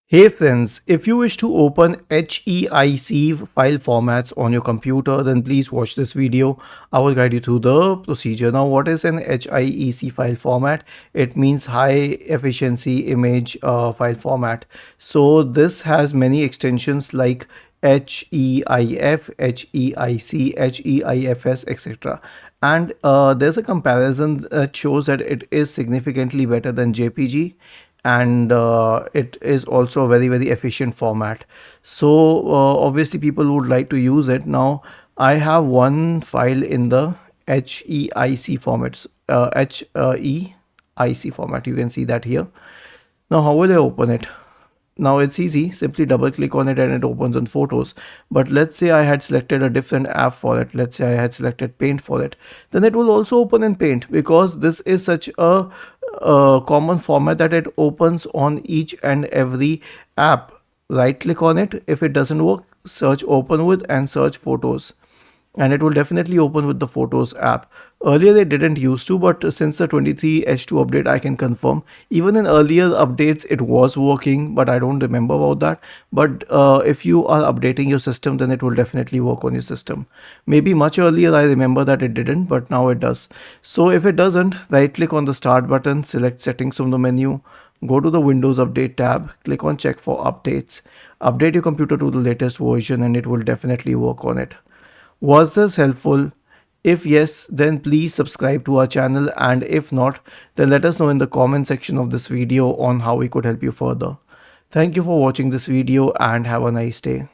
Hey friends, if you wish to open HEIC file formats on your computer, then please watch this video. I will guide you through the procedure. Now, what is an HEIC file format? It means high efficiency image file format. So this has many extensions like HEIF, HEIC, HEIFS, etc. And there's a comparison that shows that it is significantly better than JPG, and it is also a very efficient format. So obviously people would like to use it. Now I have one file in the HEIC formats, HEIC format. You can see that here. Now how will I open it? Now it's easy, simply double click on it and it opens on Photos. But let's say I had selected a different app for it. Let's say I had selected Paint for it. Then it will also open in Paint, because this is such a common format that it opens on each and every app. Right click on it. If it doesn't work, search Open With and search Photos, and it will definitely open with the Photos app. Earlier they didn't used to, but since the 23H2 update I can confirm. Even in earlier updates it was working, but I don't remember about that. But if you are updating your system, then it will definitely work on your system. Maybe much earlier I remember that it didn't, but now it does. So if it doesn't, right click on the Start button, select Settings from the menu, go to the Windows Update tab, click on Check for Updates, update your computer to the latest version, and it will definitely work on it. Was this helpful? If yes, then please subscribe to our channel, and if not, then let us know in the comment section of this video on how we could help you further. Thank you for watching this video and have a nice day.